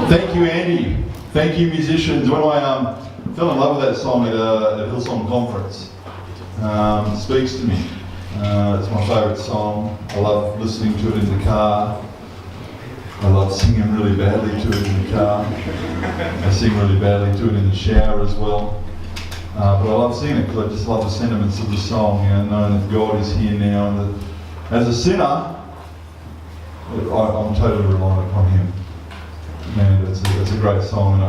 Thank you, Andy. Thank you, musicians. When I fell in love with that song at Hillsong Conference, it speaks to me. It's my favourite song. I love listening to it in the car. I love singing really badly to it in the car. I sing really badly to it in the shower as well. But I love singing it because I just love the sentiments of the song, knowing that God is here now, and that as a sinner, I'm totally reliant upon Him. Man, it's a great song.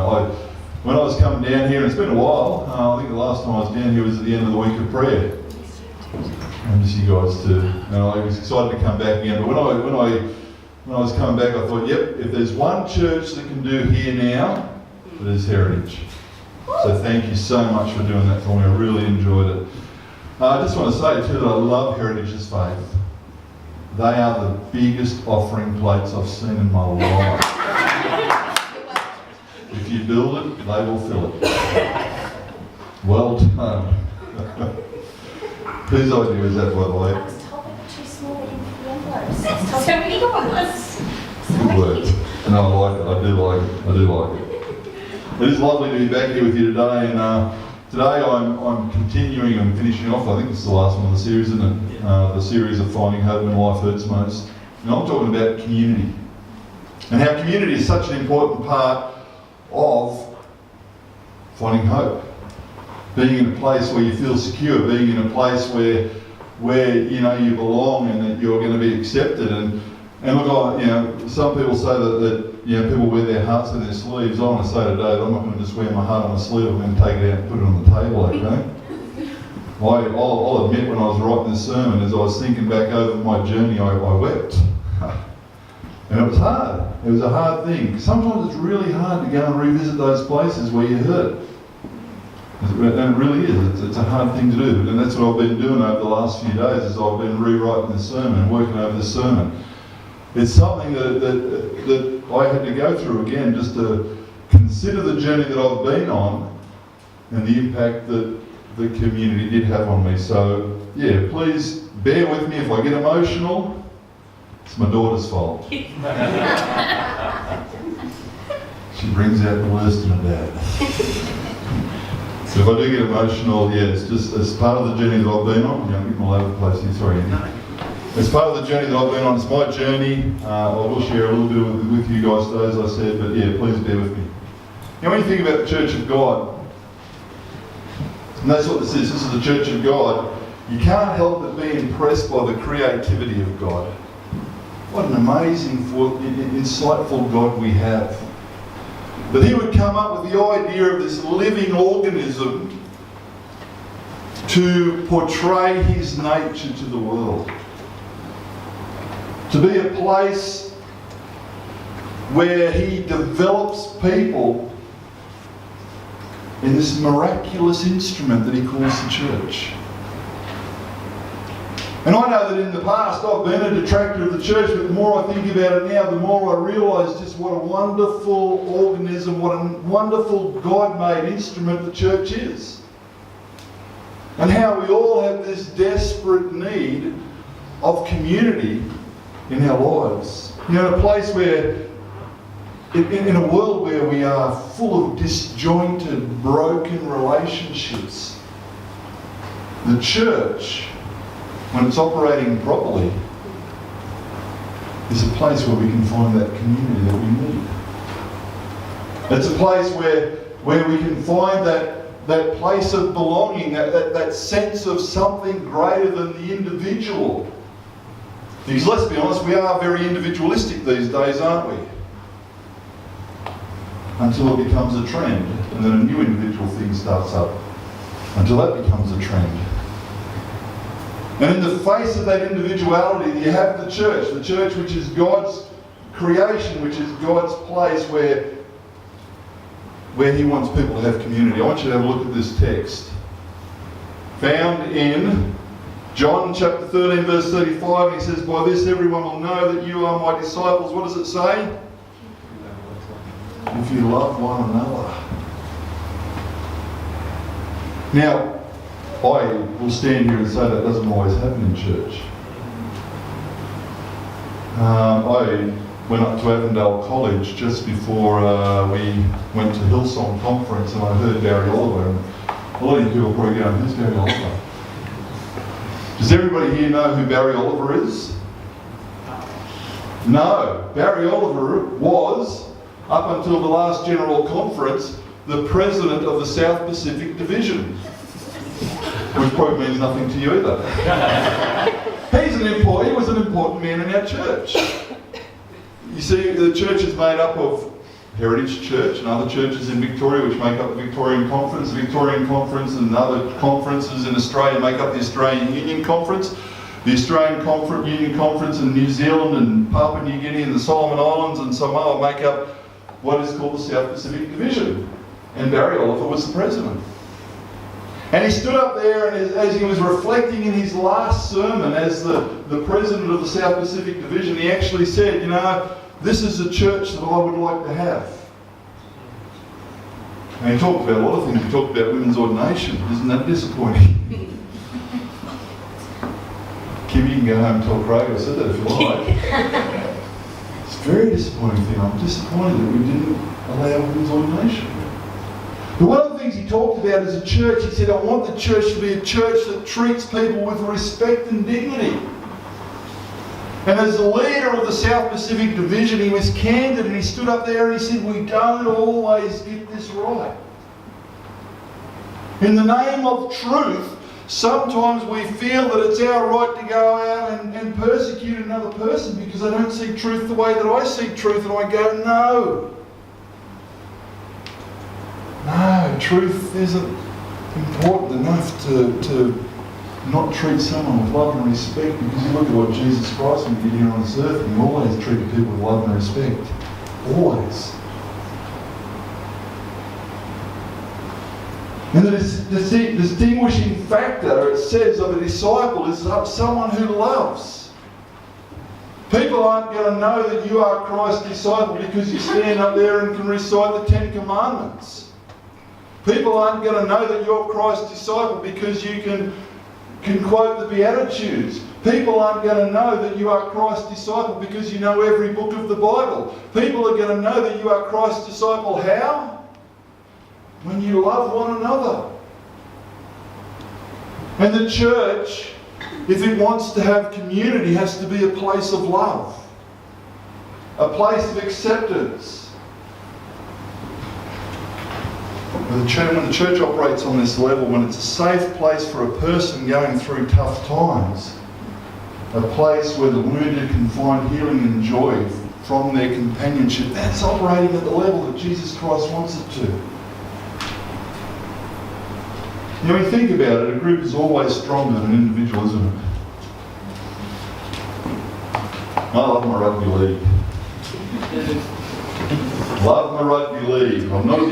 When I was coming down here, and it's been a while, I think the last time I was down here was at the end of the week of prayer. I miss you guys too. And I was excited to come back again. But when I was coming back, I thought, yep, if there's one church that can do here now, it is Heritage. So thank you so much for doing that for me. I really enjoyed it. I just want to say too that I love Heritage's faith. They are the biggest offering plates I've seen in my life. If you build it, they will fill it. Well done. Whose idea is that, by the way? I was told we were too small in the envelopes. So many ones. Good work. No, I like it. I do like it. It is lovely to be back here with you today, and today I'm continuing and finishing off, I think this is the last one of the series, isn't it? The series of Finding Hope When Life Hurts Most. And I'm talking about community. And how community is such an important part of finding hope. Being in a place where you feel secure, being in a place where you belong and that you're going to be accepted. And look, some people say that people wear their hearts on their sleeves. I want to say today that I'm not going to just wear my heart on my sleeve, I'm going to take it out and put it on the table, okay? I'll admit when I was writing this sermon, as I was thinking back over my journey, I wept. And it was hard. It was a hard thing. Sometimes it's really hard to go and revisit those places where you hurt. And it really is. It's a hard thing to do. And that's what I've been doing over the last few days, is I've been rewriting this sermon and working over this sermon. It's something that I had to go through again, just to consider the journey that I've been on and the impact that the community did have on me. So, yeah, please bear with me if I get emotional. It's my daughter's fault. She brings out the worst in a dad. So if I do get emotional, it's part of the journey that I've been on. I'm getting all over the place here, sorry Andy. It's part of the journey that I've been on. It's my journey. I will share a little bit with you guys today, as I said, but yeah, please bear with me. When you think about the Church of God, and that's what this is the Church of God, you can't help but be impressed by the creativity of God. What an amazing, insightful God we have. But He would come up with the idea of this living organism to portray His nature to the world. To be a place where He develops people in this miraculous instrument that He calls the church. And I know that in the past I've been a detractor of the church, but the more I think about it now, the more I realise just what a wonderful organism, what a wonderful God-made instrument the church is. And how we all have this desperate need of community in our lives. In a place where, in a world where we are full of disjointed, broken relationships, the church, when it's operating properly, is a place where we can find that community that we need. It's a place where we can find that place of belonging, that sense of something greater than the individual. Because let's be honest, we are very individualistic these days, aren't we? Until it becomes a trend, and then a new individual thing starts up. Until that becomes a trend. And in the face of that individuality, you have the church which is God's creation, which is God's place where He wants people to have community. I want you to have a look at this text. Found in John chapter 13, verse 35, and He says, "By this everyone will know that you are my disciples." What does it say? If you love one another. Now, I will stand here and say that doesn't always happen in church. went up to Avondale College just before we went to Hillsong Conference, and I heard Barry Oliver. And a lot of you people are probably going, who's Barry Oliver? Does everybody here know who Barry Oliver is? No. Barry Oliver was, up until the last General Conference, the President of the South Pacific Division. Which probably means nothing to you either. He was an important man in our church. You see, the church is made up of Heritage Church and other churches in Victoria which make up the Victorian Conference. The Victorian Conference and other conferences in Australia make up the Australian Union Conference. The Australian Union Conference in New Zealand and Papua New Guinea and the Solomon Islands and Samoa make up what is called the South Pacific Division. And Barry Oliver was the president. And he stood up there, and as he was reflecting in his last sermon as the president of the South Pacific Division, he actually said, you know, this is a church that I would like to have. And he talked about a lot of things. He talked about women's ordination. Isn't that disappointing? Kim, you can go home and tell Craig I said that if you like. It's a very disappointing thing. I'm disappointed that we didn't allow women's ordination. But one of the things he talked about as a church, he said, I want the church to be a church that treats people with respect and dignity. And as the leader of the South Pacific Division, he was candid and he stood up there and he said, we don't always get this right. In the name of truth, sometimes we feel that it's our right to go out and persecute another person because they don't see truth the way that I see truth, and I go, no. No, truth isn't important enough to not treat someone with love and respect, because you look at what Jesus Christ did here on this earth, and he always treated people with love and respect. Always. And the distinguishing factor, it says, of a disciple is someone who loves. People aren't going to know that you are Christ's disciple because you stand up there and can recite the Ten Commandments. People aren't going to know that you're Christ's disciple because you can quote the Beatitudes. People aren't going to know that you are Christ's disciple because you know every book of the Bible. People are going to know that you are Christ's disciple how? When you love one another. And the church, if it wants to have community, has to be a place of love. A place of acceptance. When the church operates on this level, when it's a safe place for a person going through tough times, a place where the wounded can find healing and joy from their companionship, that's operating at the level that Jesus Christ wants it to. You know, when you think about it, a group is always stronger than an individual, isn't it? I love my rugby league. Love my rugby league. I'm not a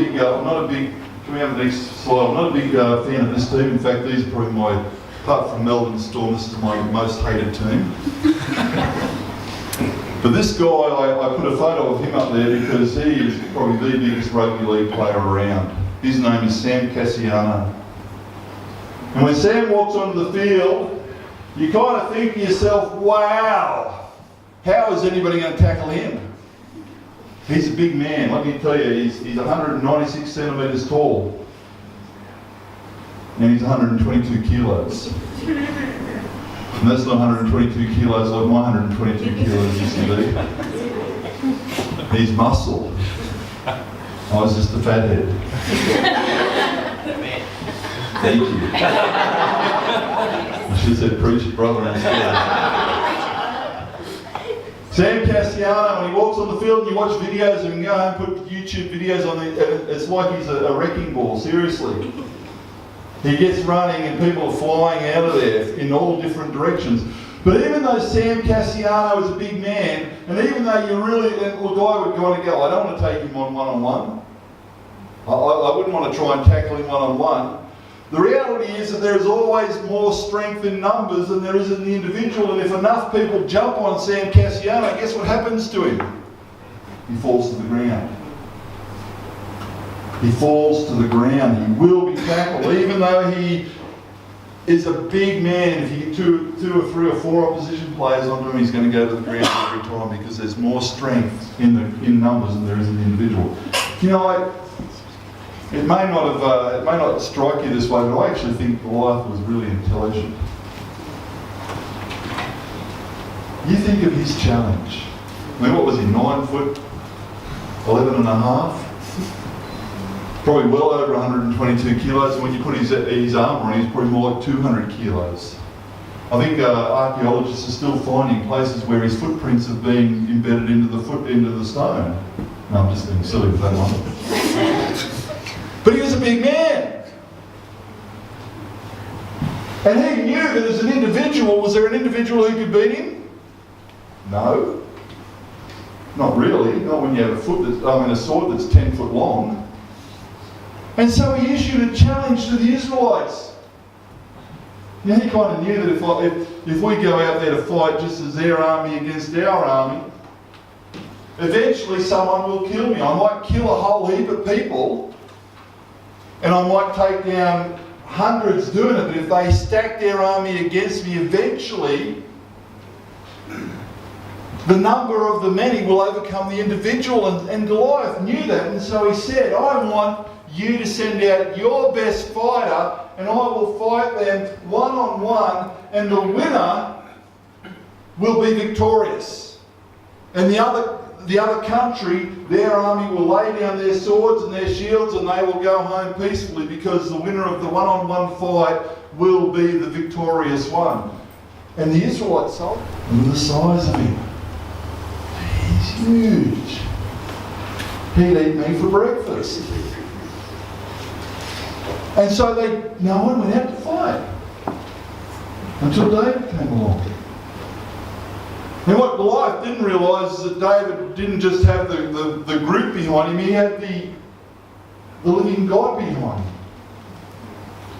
big. Can we have the next slide? I'm not a big fan of this team. In fact, these are probably apart from Melbourne Storm, this is my most hated team. But this guy, I put a photo of him up there because he is probably the biggest rugby league player around. His name is Sam Cassiano. And when Sam walks onto the field, you kind of think to yourself, wow, how is anybody going to tackle him? He's a big man, let me tell you, he's 196 centimetres tall. And he's 122 kilos. And that's not 122 kilos like my 122 kilos used to be. He's muscle. I was just a fathead. Thank you. I should have said preach it, brother, instead. Sam Cassiano, when he walks on the field and you watch videos of him, go home and put YouTube videos on it's like he's a wrecking ball, seriously. He gets running and people are flying out of there in all different directions. But even though Sam Cassiano is a big man, and even though you really, look, I would kind of go, I don't want to take him on one-on-one. I wouldn't want to try and tackle him one-on-one. The reality is that there is always more strength in numbers than there is in the individual, and if enough people jump on Sam Cassiano, guess what happens to him? He falls to the ground. He falls to the ground. He will be tackled, even though he is a big man. If you get two or three or four opposition players onto him, he's going to go to the ground every time because there's more strength in numbers than there is in the individual. You know, it may not strike you this way, but I actually think Goliath was really intelligent. You think of his challenge. I mean, what was he, 9 foot, 11 and a half? Probably well over 122 kilos, and when you put his armour on, he's probably more like 200 kilos. I think archaeologists are still finding places where his footprints have been embedded into the stone. No, I'm just being silly with that one. But he was a big man. And he knew that as an individual, was there an individual who could beat him? No. Not really. Not when you have a sword that's 10 foot long. And so he issued a challenge to the Israelites. Now he kind of knew that if we go out there to fight just as their army against our army, eventually someone will kill me. I might kill a whole heap of people, and I might take down hundreds doing it, but if they stack their army against me, eventually the number of the many will overcome the individual. And Goliath knew that, and so he said, I want you to send out your best fighter, and I will fight them one-on-one, and the winner will be victorious. And the other country, their army will lay down their swords and their shields, and they will go home peacefully, because the winner of the one-on-one fight will be the victorious one. And the Israelites saw, look at the size of him. He's huge. He'd eat me for breakfast. And so no one went out to fight until David came along. And what Goliath didn't realise is that David didn't just have the group behind him, he had the living God behind him.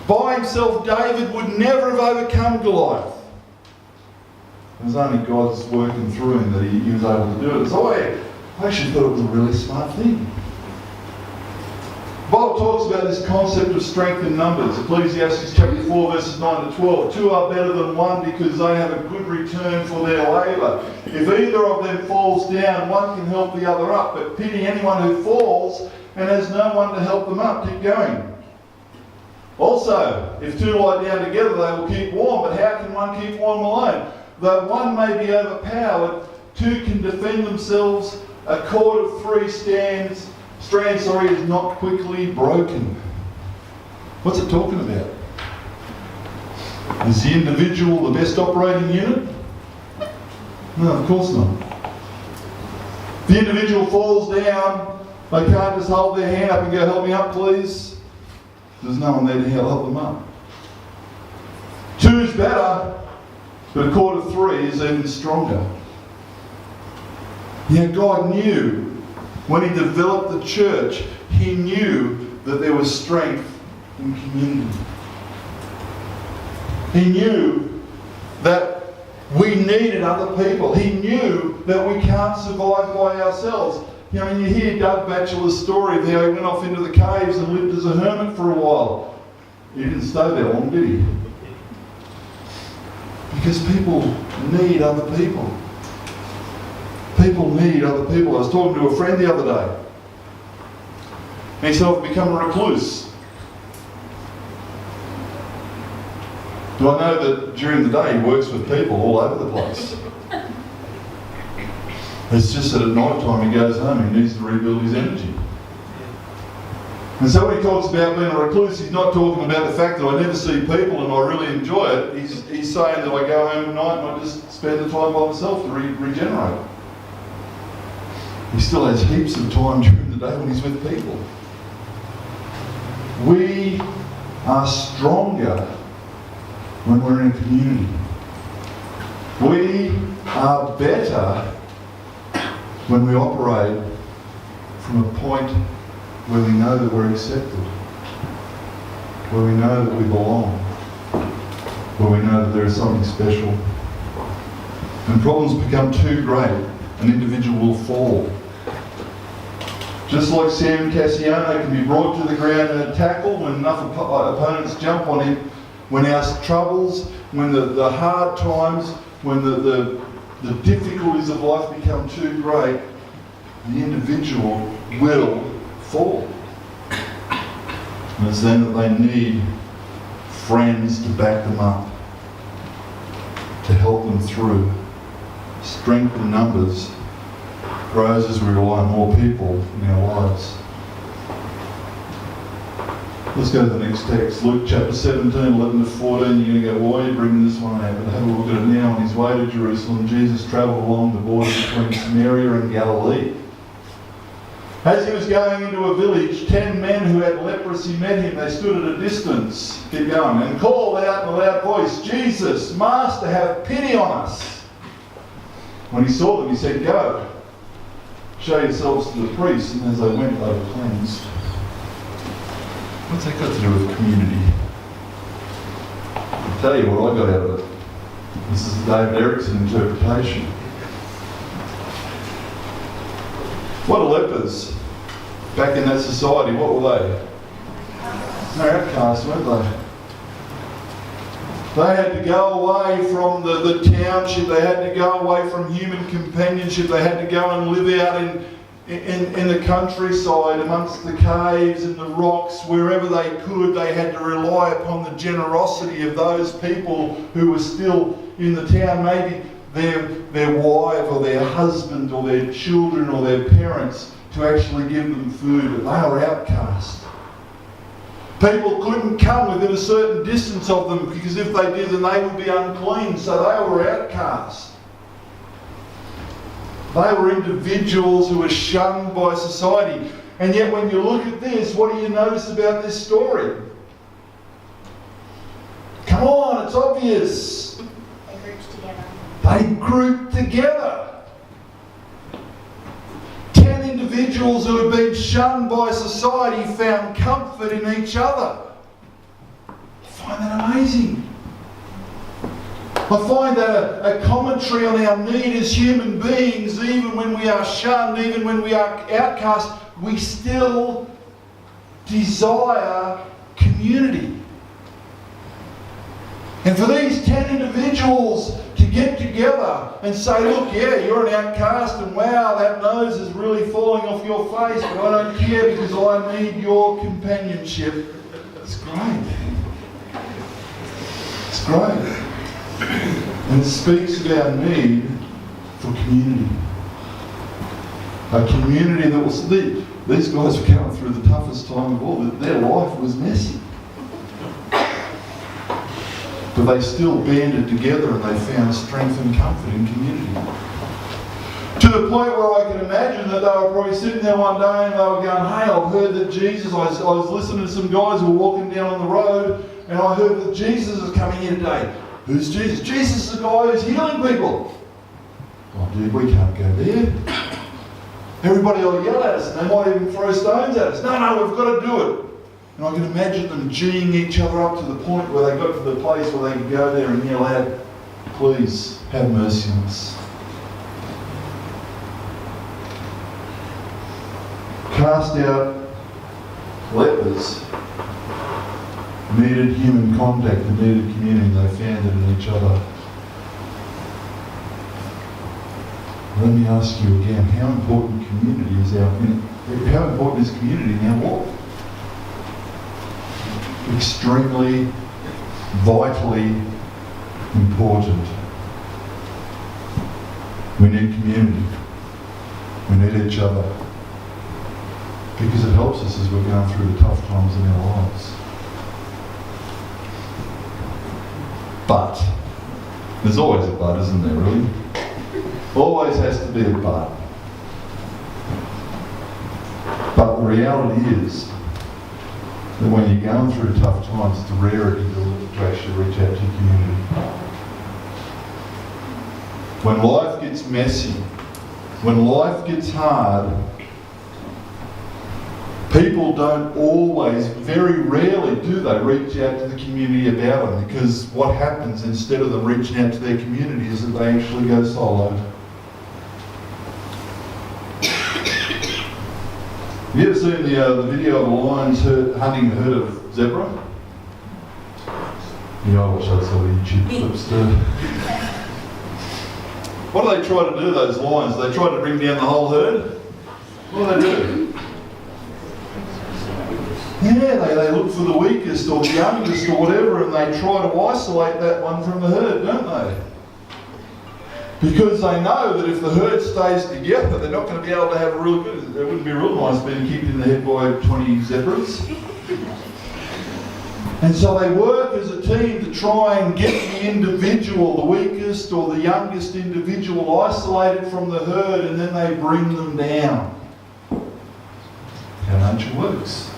By himself, David would never have overcome Goliath. It was only God's working through him that he was able to do it. So I actually thought it was a really smart thing. The Bible talks about this concept of strength in numbers. Ecclesiastes chapter 4 verses 9 to 12. Two are better than one because they have a good return for their labour. If either of them falls down, one can help the other up. But pity anyone who falls and has no one to help them up. Keep going. Also, if two lie down together, they will keep warm. But how can one keep warm alone? Though one may be overpowered, two can defend themselves. A cord of three strands is not quickly broken. What's it talking about? Is the individual the best operating unit? No, of course not. If the individual falls down, they can't just hold their hand up and go, help me up please. There's no one there to help them up. Two is better, but a cord of three is even stronger. Yeah, God knew when he developed the church, he knew that there was strength in community. He knew that we needed other people. He knew that we can't survive by ourselves. You know, when you hear Doug Batchelor's story of how he went off into the caves and lived as a hermit for a while. He didn't stay there long, did he? Because people need other people. People need other people. I was talking to a friend the other day. And he said, I've become a recluse. Do I know that during the day he works with people all over the place? It's just that at night time he goes home, he needs to rebuild his energy. And so when he talks about being a recluse, he's not talking about the fact that I never see people and I really enjoy it. He's saying that I go home at night and I just spend the time by myself to regenerate. He still has heaps of time during the day when he's with people. We are stronger when we're in a community. We are better when we operate from a point where we know that we're accepted, where we know that we belong, where we know that there is something special. When problems become too great, an individual will fall. Just like Sam Cassiano can be brought to the ground and tackled when enough opponents jump on him, when our troubles, when the hard times, when the difficulties of life become too great, the individual will fall. And it's then that they need friends to back them up, to help them through. Strength in numbers grows as we rely on more people in our lives. Let's go to the next text. Luke chapter 17, 11 to 14. You're going to go, why are you bringing this one out? But have a look at it now. On his way to Jerusalem, Jesus travelled along the border between Samaria and Galilee. As he was going into a village, 10 men who had leprosy met him. They stood at a distance, keep going, and called out in a loud voice, Jesus, Master, have pity on us. When he saw them, he said, go, show yourselves to the priests. And as they went, they were cleansed. What's that got to do with community? I'll tell you what I got out of it. This is David Erickson interpretation. What are lepers? Back in that society, what were they? They're outcasts, weren't they? They had to go away from the township, they had to go away from human companionship, they had to go and live out in the countryside, amongst the caves and the rocks, wherever they could. They had to rely upon the generosity of those people who were still in the town, maybe their wife or their husband or their children or their parents, to actually give them food, but they were outcast. People couldn't come within a certain distance of them, because if they did, then they would be unclean, so they were outcast. They were individuals who were shunned by society. And yet when you look at this, what do you notice about this story? Come on, it's obvious. They grouped together. They grouped together. 10 individuals who had been shunned by society found comfort in each other. I find that amazing. I find that a commentary on our need as human beings. Even when we are shunned, even when we are outcast, we still desire community. And for these 10 individuals to get together and say, look, yeah, you're an outcast, and wow, that nose is really falling off your face, but I don't care because I need your companionship. It's great. It's great. And it speaks of our need for community. A community that was... These guys were going through the toughest time of all. Their life was messy. But they still banded together and they found strength and comfort in community. To the point where I can imagine that they were probably sitting there one day and they were going, hey, I've heard that Jesus... I was listening to some guys who were walking down on the road, and I heard that Jesus is coming here today. Who's Jesus? Jesus is the guy who's healing people. Oh, dude, we can't go there. Everybody will yell at us, and they might even throw stones at us. No, we've got to do it. And I can imagine them geeing each other up to the point where they got to the place where they could go there and yell out, please, have mercy on us. Cast out lepers needed human contact and needed community. They found it in each other. Let me ask you again, how important is community in our walk? Extremely, vitally important. We need community. We need each other. Because it helps us as we're going through the tough times in our lives. But, there's always a but, isn't there, really? Always has to be a but. But the reality is that when you're going through tough times, it's a rarity to actually reach out to your community. When life gets messy, when life gets hard, people don't always, very rarely do they reach out to the community about them, because what happens instead of them reaching out to their community is that they actually go solo. Have you ever seen the video of the lions hunting a herd of zebra? Yeah, I watch those sort of YouTube clips too. What do they try to do, those lions? They try to bring down the whole herd? What do they do? Yeah, they look for the weakest or the youngest or whatever, and they try to isolate that one from the herd, don't they? Because they know that if the herd stays together, they're not going to be able to have a real good... It wouldn't be real nice being kicked in the head by 20 zebras. And so they work as a team to try and get the individual, the weakest or the youngest individual, isolated from the herd, and then they bring them down. How nature works.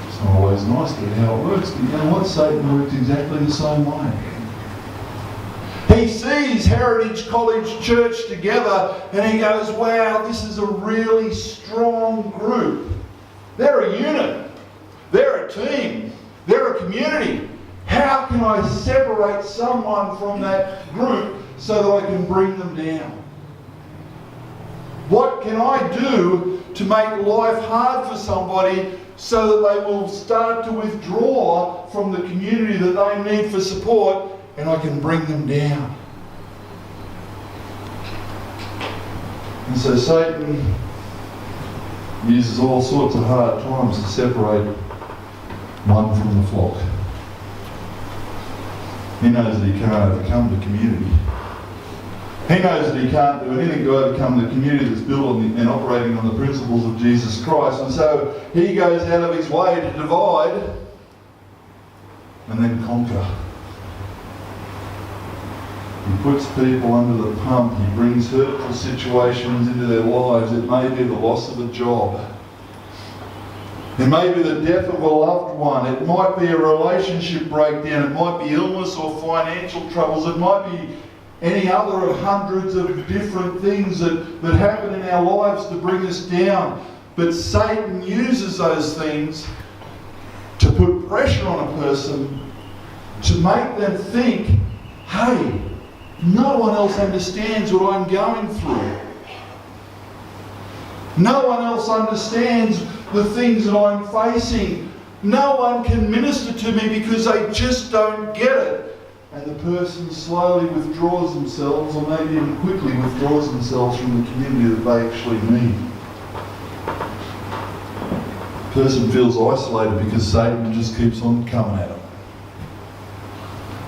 It's not always nice, but how it works. But you know what? Satan works exactly the same way. He sees Heritage College Church together and he goes, wow, this is a really strong group. They're a unit. They're a team. They're a community. How can I separate someone from that group so that I can bring them down? What can I do to make life hard for somebody so that they will start to withdraw from the community that they need for support, and I can bring them down? And so Satan uses all sorts of hard times to separate one from the flock. He knows that he can't overcome the community. He knows that he can't do anything to overcome the community that's built on and operating on the principles of Jesus Christ. And so he goes out of his way to divide and then conquer. He puts people under the pump. He brings hurtful situations into their lives. It may be the loss of a job. It may be the death of a loved one. It might be a relationship breakdown. It might be illness or financial troubles. It might be any other of hundreds of different things that happen in our lives to bring us down. But Satan uses those things to put pressure on a person, to make them think, hey, no one else understands what I'm going through. No one else understands the things that I'm facing. No one can minister to me because they just don't get it. And the person slowly withdraws themselves, or maybe even quickly withdraws themselves from the community that they actually need. The person feels isolated because Satan just keeps on coming at them.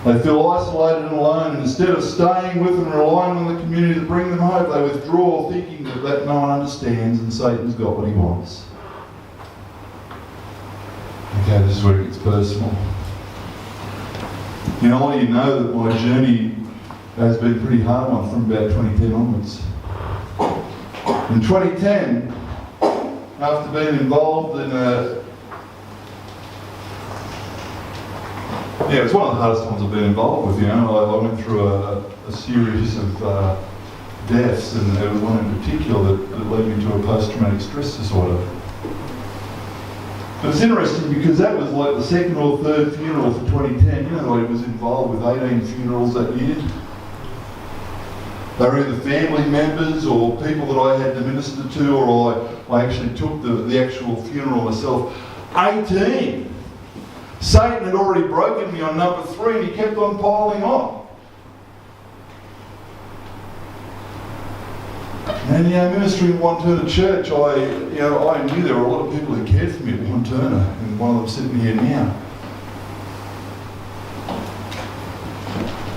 They feel isolated and alone, and instead of staying with and relying on the community to bring them hope, they withdraw, thinking that no one understands and Satan's got what he wants. Okay, this is where it gets personal. You know, you know that my journey has been a pretty hard one from about 2010 onwards. In 2010, after being involved in it was one of the hardest ones I've been involved with, you know. I went through a series of deaths, and there was one in particular that led me to a post-traumatic stress disorder. But it's interesting because that was like the second or third funeral for 2010. You know, I was involved with 18 funerals that year. They were either family members or people that I had to minister to, or I actually took the actual funeral myself. 18! Satan had already broken me on number 3, and he kept on piling on. And ministering in One Turner Church, I knew there were a lot of people who cared for me at One Turner, and one of them sitting here now.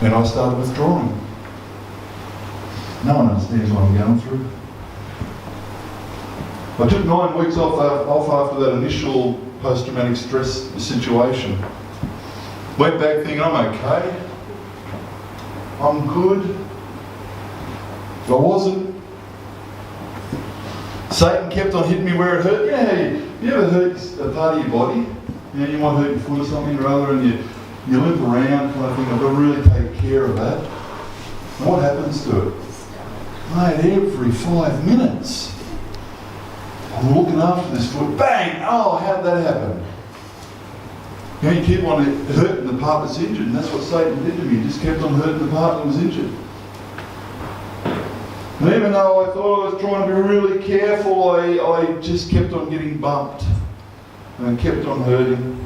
And I started withdrawing. No one understands what I'm going through. I took 9 weeks off after that initial post-traumatic stress situation. Went back thinking, I'm okay. I'm good. I wasn't. Satan kept on hitting me where it hurt. Yeah, you ever hurt a part of your body? You know, you might hurt your foot or something or other, and you limp around kind of thing. I've got to really take care of that. And what happens to it? Mate, every 5 minutes, I'm looking after this foot. Bang! Oh, how did that happen? You know, you keep on hurting the part that's injured, and that's what Satan did to me. He just kept on hurting the part that was injured. And even though I thought I was trying to be really careful, I just kept on getting bumped and kept on hurting.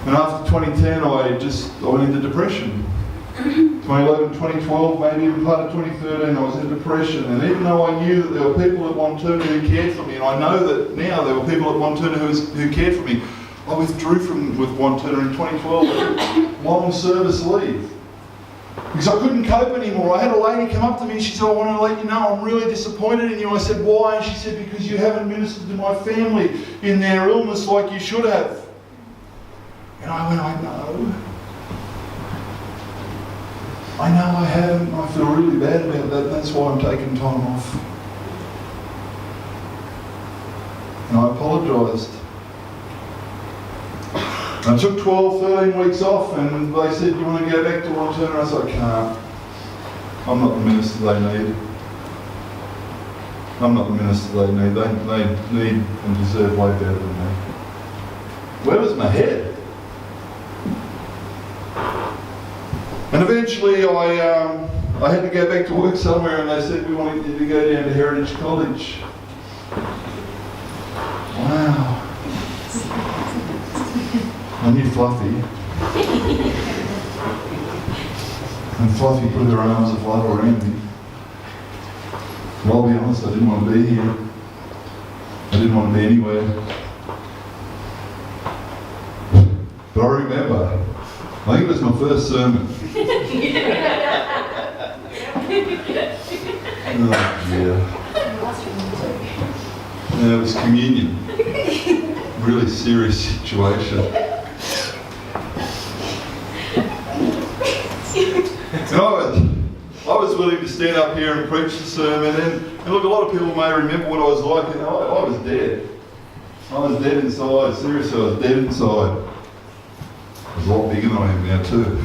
And after 2010, I went into depression. 2011, 2012, maybe even part of 2013, I was in depression. And even though I knew that there were people at Wanturna who cared for me, and I know that now there were people at Wanturna who cared for me, I withdrew with Wanturna in 2012, long service leave. Because I couldn't cope anymore. I had a lady come up to me and she said, I want to let you know I'm really disappointed in you. I said, why? And she said, because you haven't ministered to my family in their illness like you should have. And I went, I know I haven't. I feel really bad about that. That's why I'm taking time off. And I apologised. I took 12, 13 weeks off and they said, do you want to go back to Wanturna? I said, I can't. I'm not the minister they need. I'm not the minister they need. They need and deserve way better than me. Where was my head? And eventually I had to go back to work somewhere and they said, we want you to go down to Heritage College. Wow. I knew Fluffy. And Fluffy put her arms of love around me. But I'll be honest, I didn't want to be here. I didn't want to be anywhere. But I remember, I think it was my first sermon. Oh dear. And it was communion. Really serious situation. And I was willing to stand up here and preach the sermon, and look, a lot of people may remember what I was like, and I was dead. I was dead inside, seriously, I was dead inside. I was a lot bigger than I am now too.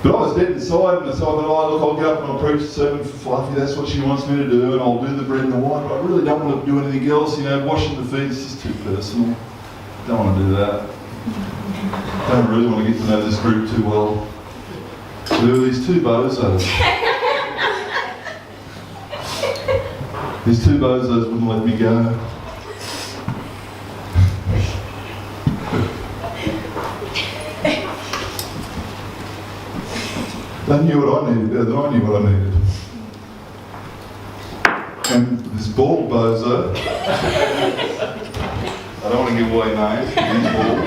But I was dead inside, and so I thought, look, I'll go up and I'll preach the sermon for Fluffy, that's what she wants me to do, and I'll do the bread and the wine, but I really don't want to do anything else, washing the feet is just too personal. Don't want to do that. Don't really want to get to know this group too well. So there were these two bozos. These two bozos wouldn't let me go. They knew what I needed better than I knew what I needed. And this bald bozo, I don't want to give away names, he's bald,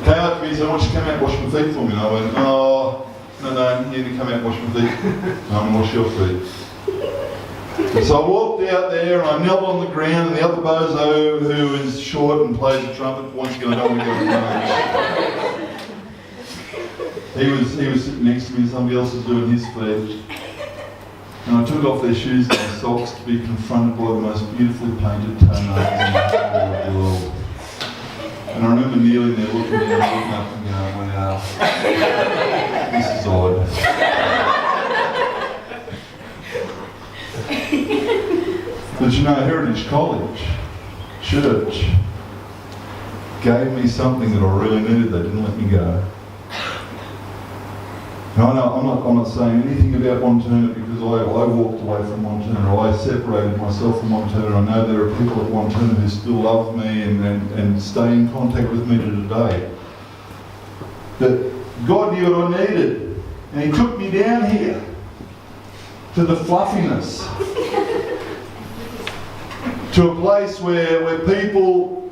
came up to me and said, I want you to come out and wash my feet for me. And I went, oh, no, you need to come out and wash my feet. I'm going to wash your feet. And so I walked out there and I knelt on the ground, and the other bozo, who is short and plays the trumpet, once again, I don't want to give his name. He was sitting next to me and somebody else was doing his feet. And I took off their shoes and their socks to be confronted by the most beautifully painted toenails in the whole world. And I remember kneeling there looking down, looking up and going, wow, this is odd. But Heritage College, church, gave me something that I really needed. They didn't let me go. Now, I know I'm not saying anything about Wanturna because I walked away from Wanturna. I separated myself from Wanturna. I know there are people at Wanturna who still love me and stay in contact with me to today. But God knew what I needed, and He took me down here to the fluffiness, to a place where people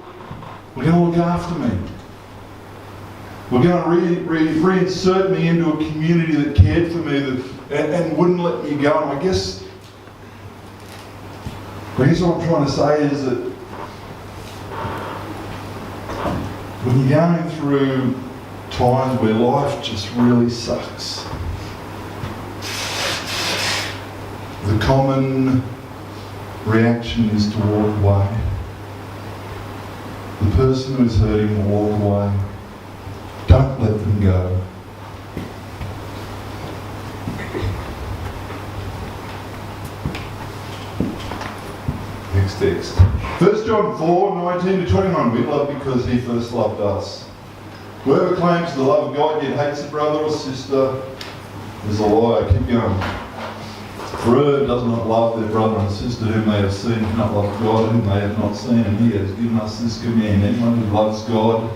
were going to look after me. We're going to reinsert me into a community that cared for me and wouldn't let me go. And I guess what I'm trying to say is that when you're going through times where life just really sucks, the common reaction is to walk away. The person who's hurting will walk away. Don't let them go. Next text. 1 John 4:19-21. We love because He first loved us. Whoever claims the love of God yet hates a brother or sister is a liar. Keep going. For whoever does not love their brother and sister whom they have seen cannot love God whom they have not seen. And He has given us this command: anyone who loves God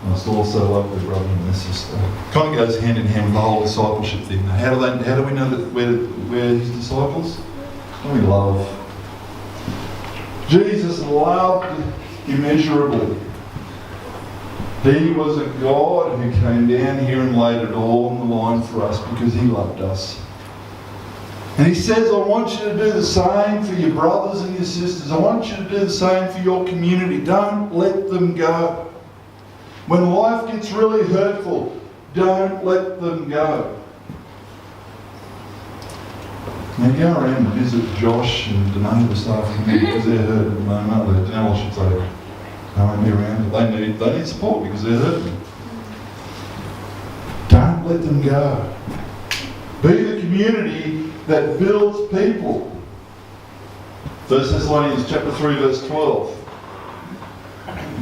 must also love their brother and their sister. Kind of goes hand in hand with the whole discipleship thing. How do we know that we're His disciples? We love. Jesus loved immeasurably. He was a God who came down here and laid it all on the line for us because He loved us. And He says, I want you to do the same for your brothers and your sisters. I want you to do the same for your community. Don't let them go. When life gets really hurtful, don't let them go. Now go around and visit Josh and Danae this afternoon because they're hurt at the moment. Now I should say, they won't be around, but they need support because they're hurting. Don't let them go. Be the community that builds people. 1 Thessalonians chapter 3 verse 12.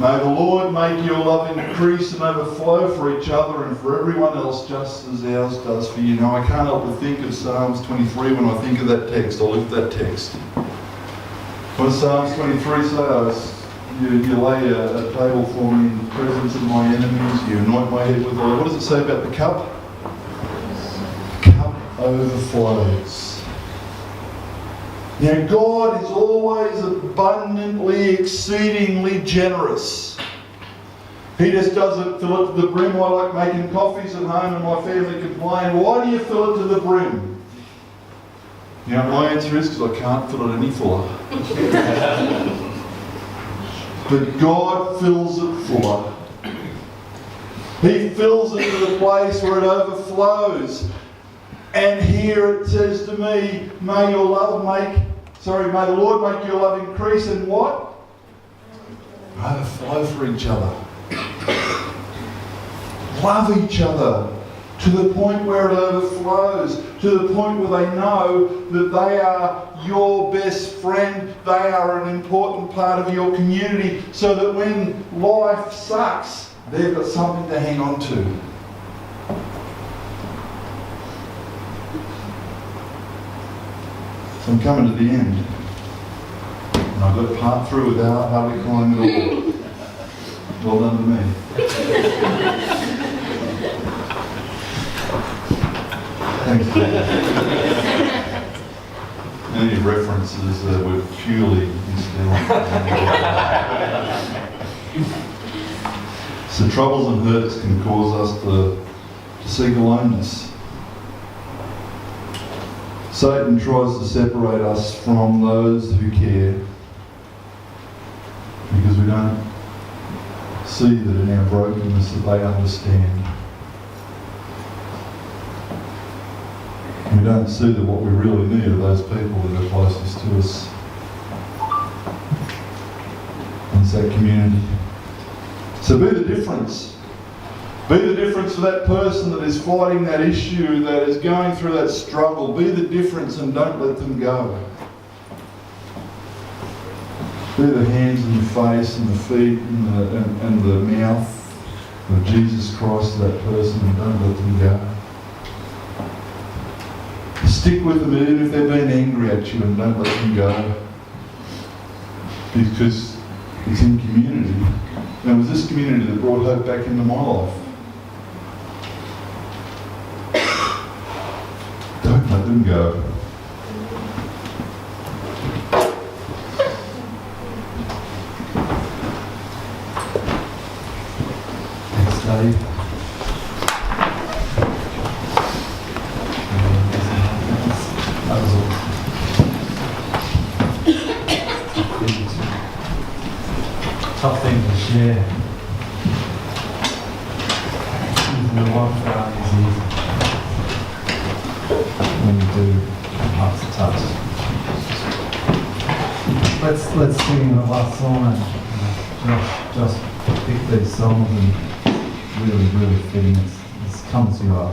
May the Lord make your love increase and overflow for each other and for everyone else, just as ours does for you. Now I can't help but think of Psalms 23 when I think of that text. I'll lift that text. What does Psalms 23 say? You lay a table for me in the presence of my enemies. You anoint my head with oil. What does it say about the cup? The cup overflows. Now God is always abundantly, exceedingly generous. He just doesn't fill it to the brim. I like making coffees at home and my family complain, why do you fill it to the brim? You know, my answer is because I can't fill it any fuller. But God fills it fuller. He fills it to the place where it overflows. And here it says to me, may the Lord make your love increase and what? Overflow for each other. Love each other to the point where it overflows, to the point where they know that they are your best friend, they are an important part of your community, so that when life sucks, they've got something to hang on to. So I'm coming to the end. And I've got to part through without hardly crying at all. Well done to me. Thanks, Dave. Any references were purely incidental. So troubles and hurts can cause us to seek aloneness. Satan tries to separate us from those who care because we don't see that in our brokenness that they understand. We don't see that what we really need are those people that are closest to us. And it's that community. So be the difference. Be the difference for that person that is fighting that issue, that is going through that struggle. Be the difference and don't let them go. Be the hands and the face and the feet and the mouth of Jesus Christ to that person and don't let them go. Stick with them even if they've been angry at you and don't let them go. Because it's in community. And it was this community that brought hope back into my life. Don't let them go. Thanks, Dave. Tough thing to share. The one part is easy. When you do, hearts to touch. Let's sing the last song and just pick these songs and really fitting. It's come to our